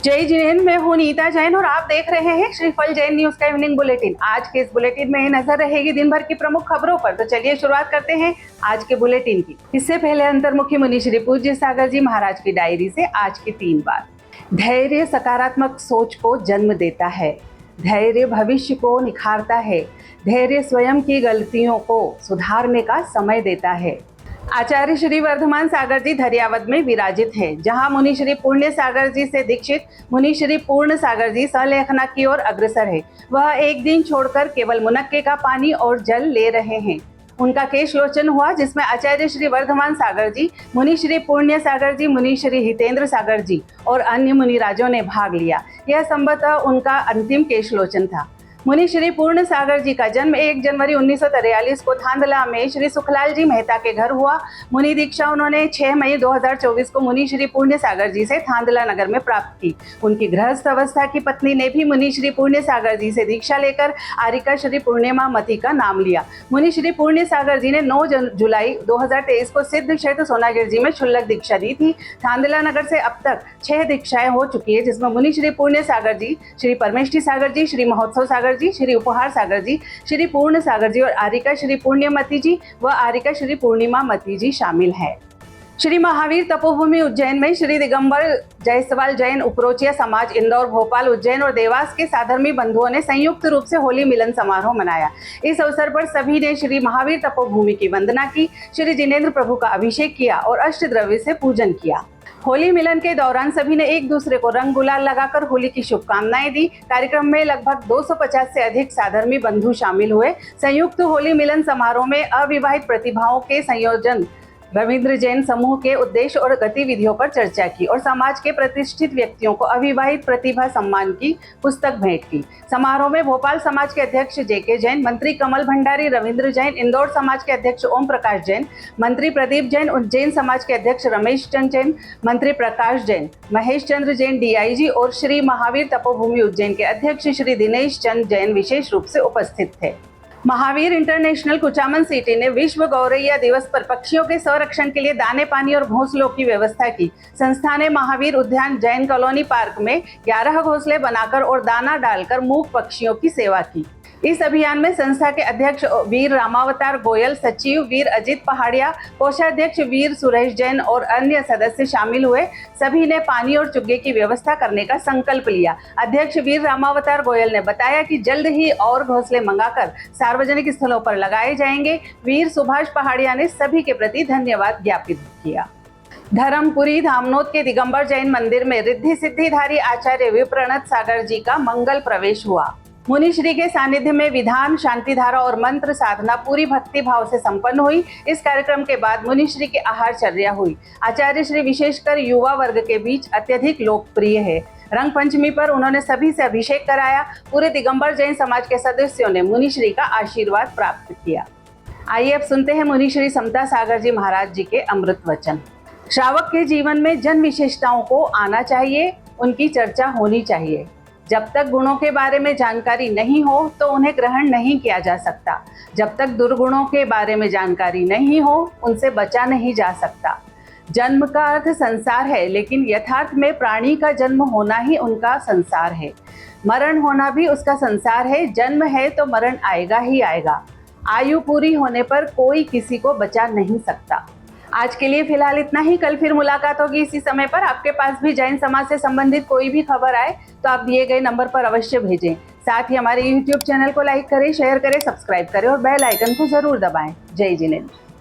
जय जिनेन्द्र, मैं हूं नीता जैन और आप देख रहे हैं श्रीफल जैन न्यूज का इवनिंग बुलेटिन। आज के इस बुलेटिन में नजर रहेगी दिन भर की प्रमुख खबरों पर। तो चलिए शुरुआत करते हैं आज के बुलेटिन की। इससे पहले अंतर्मुखी मुनि श्री पूज्य सागर जी महाराज की डायरी से आज की 3 बात। धैर्य सकारात्मक सोच को जन्म देता है। धैर्य भविष्य को निखारता है। धैर्य स्वयं की गलतियों को सुधारने का समय देता है। आचार्य श्री वर्धमान सागर जी धरियावद में विराजित हैं, जहां मुनि श्री पुण्य सागर जी से दीक्षित मुनि श्री पूर्ण सागर जी सहलेखना की ओर अग्रसर है। वह एक दिन छोड़कर केवल मुनक्के का पानी और जल ले रहे हैं। उनका केश लोचन हुआ, जिसमें आचार्य श्री वर्धमान सागर जी, मुनि श्री पुण्य सागर जी, मुनि श्री हितेंद्र सागर जी और अन्य मुनिराजों ने भाग लिया। यह संभवतः उनका अंतिम केश लोचन था। मुनि श्री पूर्ण सागर जी का जन्म 1 जनवरी 1943 को थांदला में श्री सुखलाल जी मेहता के घर हुआ। मुनि दीक्षा उन्होंने 6 मई 2024 को मुनि श्री पूर्ण सागर जी से थांदला नगर में प्राप्त की। उनकी गृहस्थ अवस्था की पत्नी ने भी मुनि श्री पूर्ण सागर जी से दीक्षा लेकर आरिका श्री पूर्णिमा मती का नाम लिया। मुनि श्री पूर्ण सागर जी ने 9 जुलाई 2023 को सिद्ध क्षेत्र सोनागिर जी में क्षुल्लक दीक्षा दी थी। थांदला नगर से अब तक 6 दीक्षाएं हो चुकी है, जिसमें मुनि श्री पूर्ण सागर जी, श्री परमेष्ठी सागर जी, श्री महोत्सव सागर जी, श्री उपहार सागर जी, श्री पूर्ण सागर जी और आरिका श्री पुण्यमती जी व आरिका श्री पूर्णिमा मती जी शामिल है। श्री महावीर तपोभूमि उज्जैन में श्री दिगंबर जायसवाल जैन उपरोचिया समाज इंदौर, भोपाल, उज्जैन और देवास के साधर्मी बंधुओं ने संयुक्त रूप से होली मिलन समारोह मनाया। इस अवसर पर सभी ने श्री महावीर तपोभूमि की वंदना की, श्री जिनेन्द्र प्रभु का अभिषेक किया और अष्ट द्रव्य से पूजन किया। होली मिलन के दौरान सभी ने एक दूसरे को रंग गुलाल लगाकर होली की शुभकामनाएं दी। कार्यक्रम में लगभग 250 से अधिक साधर्मी बंधु शामिल हुए। संयुक्त होली मिलन समारोह में अविवाहित प्रतिभाओं के संयोजन रविंद्र जैन समूह के उद्देश्य और गतिविधियों पर चर्चा की और समाज के प्रतिष्ठित व्यक्तियों को अविवाहित प्रतिभा सम्मान की पुस्तक भेंट की। समारोह में भोपाल समाज के अध्यक्ष जेके जैन, मंत्री कमल भंडारी, रविंद्र जैन, इंदौर समाज के अध्यक्ष ओम प्रकाश जैन, मंत्री प्रदीप जैन, उज्जैन समाज के अध्यक्ष रमेश चंद जैन, मंत्री प्रकाश जैन, महेश चंद्र जैन डीआईजी और श्री महावीर तपोभूमि उज्जैन के अध्यक्ष श्री दिनेश चंद जैन विशेष रूप से उपस्थित थे। महावीर इंटरनेशनल कुचामन सिटी ने विश्व गौरैया दिवस पर पक्षियों के संरक्षण के लिए दाने, पानी और घोंसलों की व्यवस्था की। संस्था ने महावीर उद्यान जैन कॉलोनी पार्क में 11 घोंसले बनाकर और दाना डालकर मूक पक्षियों की सेवा की। इस अभियान में संस्था के अध्यक्ष वीर रामावतार गोयल, सचिव वीर अजित पहाड़िया, कोषाध्यक्ष वीर सुरेश जैन और अन्य सदस्य शामिल हुए। सभी ने पानी और चुग्गे की व्यवस्था करने का संकल्प लिया। अध्यक्ष वीर रामावतार गोयल ने बताया कि जल्द ही और घोंसले मंगाकर सार्वजनिक स्थलों पर लगाए जाएंगे। वीर सुभाष पहाड़िया ने सभी के प्रति धन्यवाद ज्ञापित किया। धर्मपुरी धामनोद के दिगंबर जैन मंदिर में रिद्धि सिद्धिधारी आचार्य विप्रणत सागर जी का मंगल प्रवेश हुआ। मुनि श्री के सानिध्य में विधान, शांतिधारा और मंत्र साधना पूरी भक्ति भाव से संपन्न हुई। इस कार्यक्रम के बाद मुनि श्री की आहारचर्या हुई। आचार्य श्री विशेषकर युवा वर्ग के बीच अत्यधिक लोकप्रिय है। रंग पंचमी पर उन्होंने सभी से अभिषेक कराया। पूरे दिगंबर जैन समाज के सदस्यों ने मुनि श्री का आशीर्वाद प्राप्त किया। आइए अब सुनते हैं मुनि श्री समता सागर जी महाराज जी के अमृत वचन। श्रावक के जीवन में जन विशेषताओं को आना चाहिए, उनकी चर्चा होनी चाहिए। जब तक गुणों के बारे में जानकारी नहीं हो तो उन्हें ग्रहण नहीं किया जा सकता। जब तक दुर्गुणों के बारे में जानकारी नहीं हो, उनसे बचा नहीं जा सकता। जन्म का अर्थ संसार है, लेकिन यथार्थ में प्राणी का जन्म होना ही उनका संसार है। मरण होना भी उसका संसार है। जन्म है तो मरण आएगा ही आएगा। आयु पूरी होने पर कोई किसी को बचा नहीं सकता। आज के लिए फिलहाल इतना ही। कल फिर मुलाकात होगी इसी समय पर। आपके पास भी जैन समाज से संबंधित कोई भी खबर आए तो आप दिए गए नंबर पर अवश्य भेजें। साथ ही हमारे YouTube चैनल को लाइक करें, शेयर करें, सब्सक्राइब करें और बेल आइकन को जरूर दबाएं। जय जिनेन्द्र।